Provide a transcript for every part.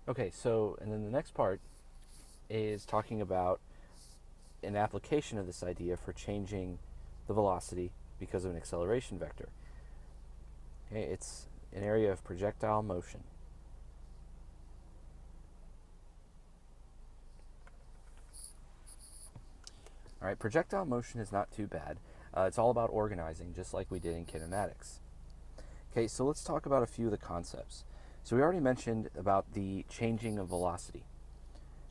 Okay, so, and then the next part is talking about an application of this idea for changing the velocity because of an acceleration vector. Okay, it's an area of projectile motion. All right, projectile motion is not too bad. It's all about organizing, just like we did in kinematics. Okay, so let's talk about a few of the concepts. So we already mentioned about the changing of velocity.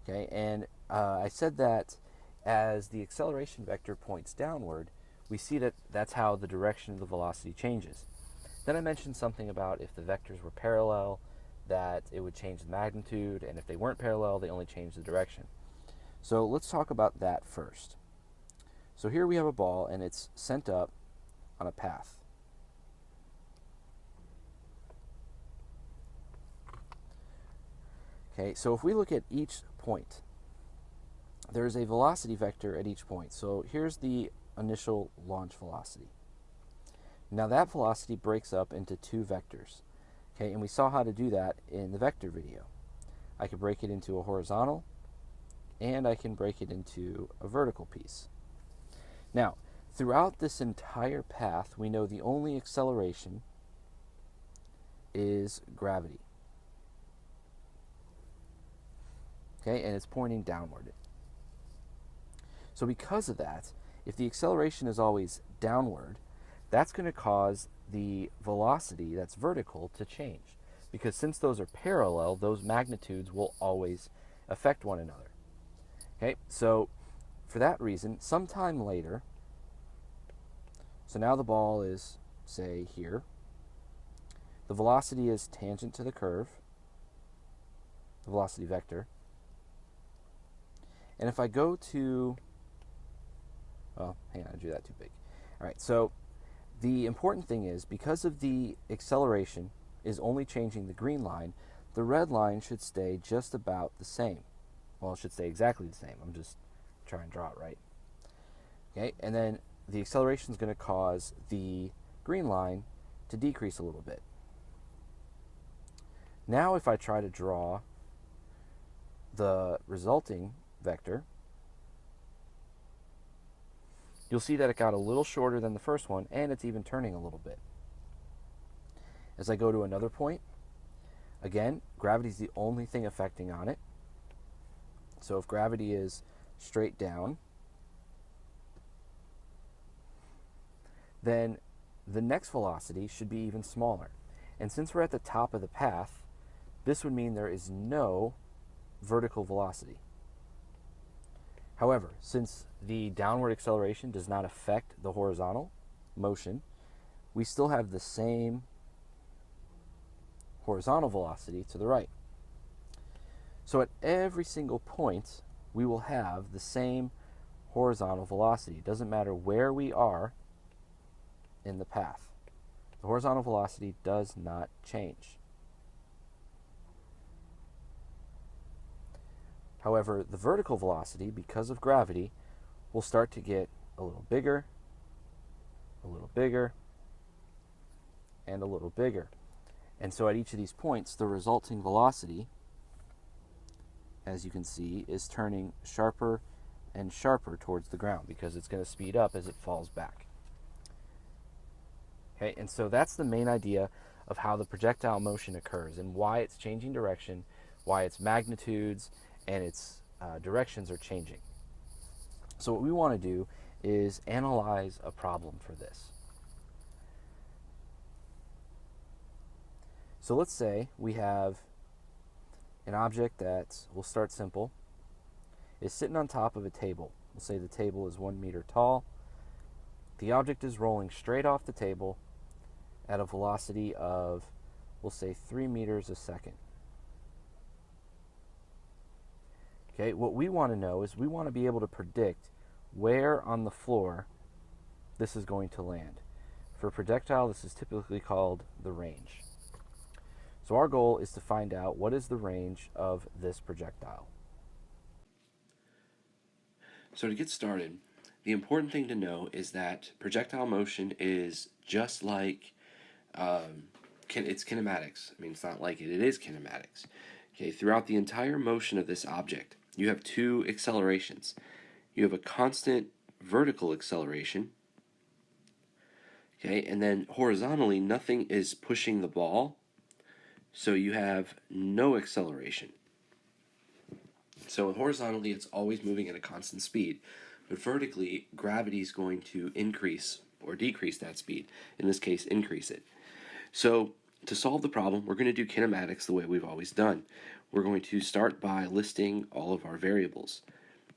Okay, and I said that as the acceleration vector points downward, we see that that's how the direction of the velocity changes. Then I mentioned something about if the vectors were parallel, that it would change the magnitude, and if they weren't parallel, they only change the direction. So let's talk about that first. So here we have a ball, and it's sent up on a path. Okay, so if we look at each point, there's a velocity vector at each point. So here's the initial launch velocity. Now that velocity breaks up into two vectors. Okay, and we saw how to do that in the vector video. I can break it into a horizontal, and I can break it into a vertical piece. Now, throughout this entire path, we know the only acceleration is gravity. Okay, and it's pointing downward. So because of that, if the acceleration is always downward, that's going to cause the velocity that's vertical to change. Because since those are parallel, those magnitudes will always affect one another. Okay, so for that reason, sometime later, so now the ball is, say, here. The velocity is tangent to the curve, the velocity vector. And if I go to, well, hang on, I drew that too big. All right, so the important thing is, because of the acceleration is only changing the green line, the red line should stay just about the same. Well, it should stay exactly the same. I'm just trying to draw it right. Okay, and then the acceleration is going to cause the green line to decrease a little bit. Now if I try to draw the resulting vector, you'll see that it got a little shorter than the first one, and it's even turning a little bit. As I go to another point, again, gravity is the only thing affecting on it. So if gravity is straight down, then the next velocity should be even smaller. And since we're at the top of the path, this would mean there is no vertical velocity. However, since the downward acceleration does not affect the horizontal motion, we still have the same horizontal velocity to the right. So at every single point, we will have the same horizontal velocity. It doesn't matter where we are in the path. The horizontal velocity does not change. However, the vertical velocity, because of gravity, will start to get a little bigger, a little bigger, and a little bigger. And so at each of these points, the resulting velocity, as you can see, is turning sharper and sharper towards the ground because it's going to speed up as it falls back. Okay, and so that's the main idea of how the projectile motion occurs and why it's changing direction, why its magnitudes and its directions are changing. So what we want to do is analyze a problem for this. So let's say we have an object that, we'll start simple, is sitting on top of a table. We'll say the table is 1 meter tall. The object is rolling straight off the table at a velocity of, we'll say, 3 meters a second. Okay, what we want to know is we want to be able to predict where on the floor this is going to land. For a projectile, this is typically called the range. So our goal is to find out what is the range of this projectile. So to get started, the important thing to know is that projectile motion is just like it's kinematics. I mean, it's not like it is kinematics. Okay, throughout the entire motion of this object, you have two accelerations. You have a constant vertical acceleration, okay, and then horizontally, nothing is pushing the ball, so you have no acceleration. So horizontally, it's always moving at a constant speed, but vertically, gravity is going to increase or decrease that speed. In this case, increase it. So to solve the problem, we're going to do kinematics the way we've always done. We're going to start by listing all of our variables.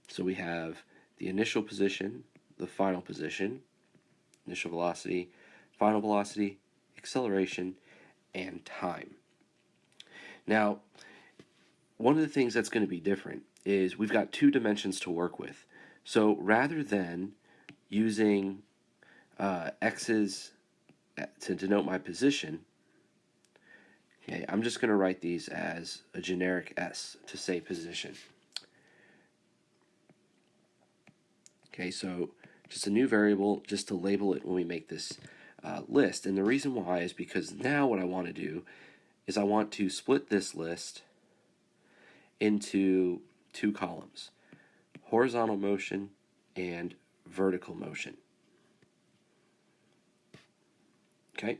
So we have the initial position, the final position, initial velocity, final velocity, acceleration, and time. Now, one of the things that's going to be different is we've got two dimensions to work with. So rather than using x's to denote my position, okay, I'm just going to write these as a generic s to say position. Okay, so just a new variable just to label it when we make this list. And the reason why is because now what I want to do is I want to split this list into two columns, horizontal motion and vertical motion. Okay,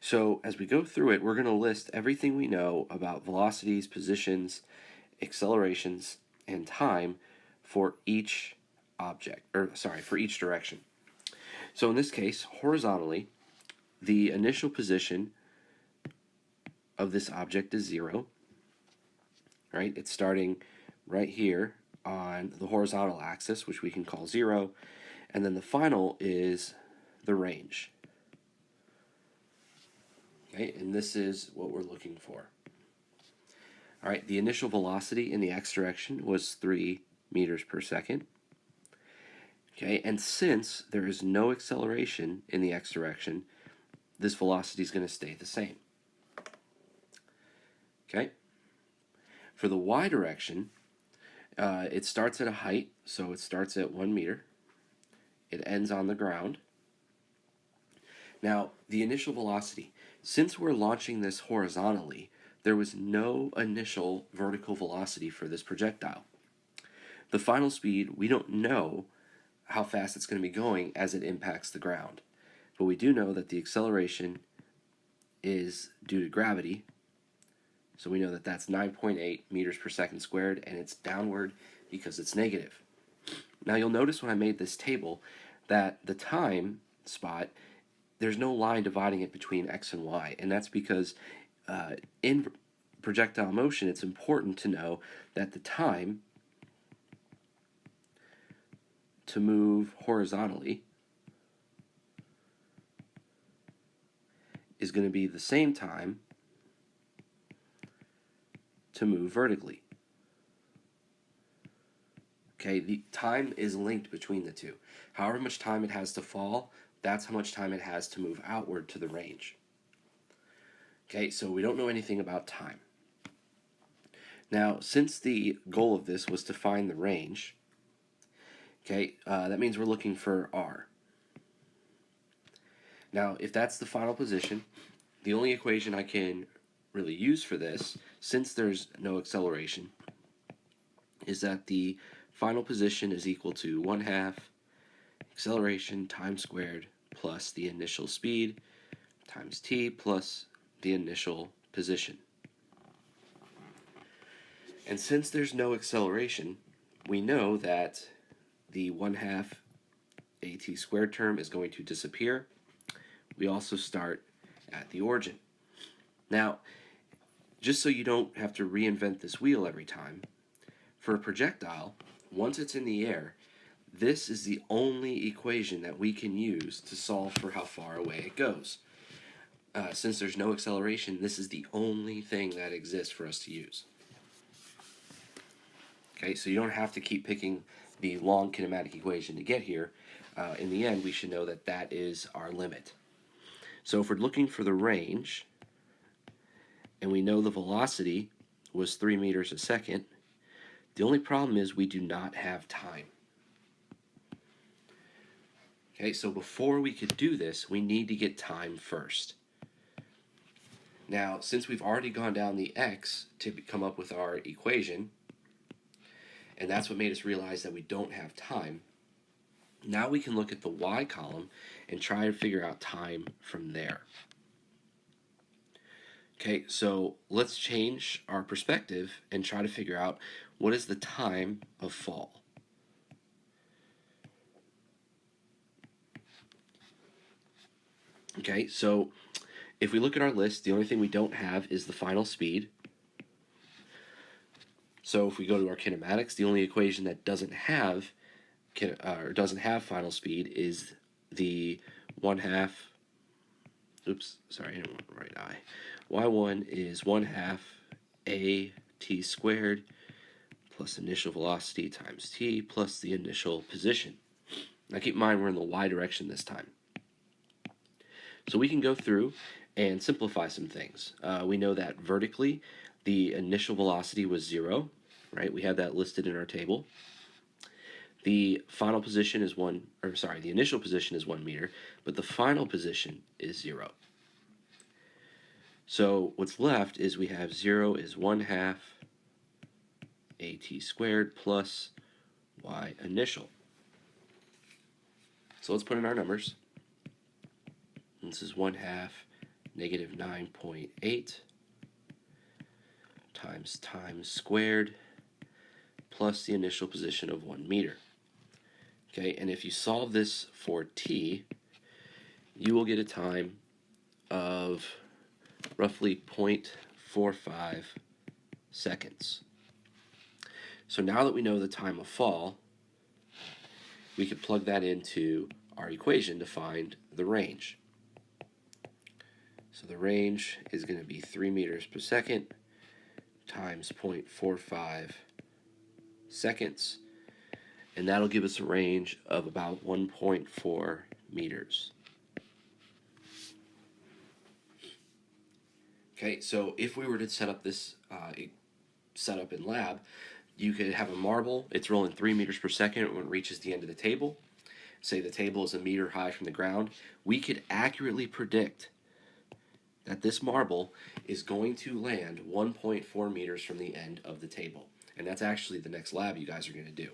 so as we go through it, we're going to list everything we know about velocities, positions, accelerations, and time for each for each direction. So in this case, horizontally, the initial position of this object is 0, right? It's starting right here on the horizontal axis, which we can call 0, and then the final is the range. Okay, and this is what we're looking for. All right, the initial velocity in the x direction was 3 meters per second. Okay, and since there is no acceleration in the x direction, this velocity is going to stay the same. Okay, for the y direction, it starts at a height, so it starts at 1 meter. It ends on the ground. Now, the initial velocity, since we're launching this horizontally, there was no initial vertical velocity for this projectile. The final speed, we don't know how fast it's going to be going as it impacts the ground. But we do know that the acceleration is due to gravity, so we know that that's 9.8 meters per second squared, and it's downward because it's negative. Now you'll notice when I made this table that the time spot, there's no line dividing it between x and y, and that's because in projectile motion it's important to know that the time to move horizontally is going to be the same time to move vertically. Okay, the time is linked between the two. However much time it has to fall, that's how much time it has to move outward to the range. Okay, so we don't know anything about time. Now, since the goal of this was to find the range, okay, that means we're looking for r. Now, if that's the final position, the only equation I can really use for this, since there's no acceleration, is that the final position is equal to 1/2 acceleration time squared plus the initial speed times t plus the initial position. And since there's no acceleration, we know that the 1/2 at squared term is going to disappear. We also start at the origin. Now, just so you don't have to reinvent this wheel every time, for a projectile, once it's in the air, this is the only equation that we can use to solve for how far away it goes. Since there's no acceleration, this is the only thing that exists for us to use. Okay, so you don't have to keep picking the long kinematic equation to get here. In the end, we should know that that is our limit. So if we're looking for the range, and we know the velocity was 3 meters a second, the only problem is we do not have time. Okay, so before we could do this, we need to get time first. Now, since we've already gone down the x to come up with our equation, and that's what made us realize that we don't have time, now we can look at the y column and try and figure out time from there. Okay, so let's change our perspective and try to figure out what is the time of fall. Okay, so if we look at our list, the only thing we don't have is the final speed. So if we go to our kinematics, the only equation that doesn't have final speed is the 1/2. Oops, sorry, I didn't want the right eye. Y1 is 1/2 at squared plus initial velocity times t plus the initial position. Now keep in mind we're in the y direction this time. So we can go through and simplify some things. We know that vertically the initial velocity was 0, right? We have that listed in our table. The final position is the initial position is 1 meter, but the final position is 0. So what's left is we have 0 is 1/2 at squared plus y initial. So let's put in our numbers. This is 1/2 negative 9.8 times time squared plus the initial position of 1 meter. Okay, and if you solve this for t, you will get a time of roughly 0.45 seconds. So now that we know the time of fall, we can plug that into our equation to find the range. So the range is going to be 3 meters per second times 0.45 seconds, and that'll give us a range of about 1.4 meters. Okay, so if we were to set up this setup in lab, you could have a marble. It's rolling 3 meters per second when it reaches the end of the table. Say the table is 1 meter high from the ground. We could accurately predict that this marble is going to land 1.4 meters from the end of the table. And that's actually the next lab you guys are going to do.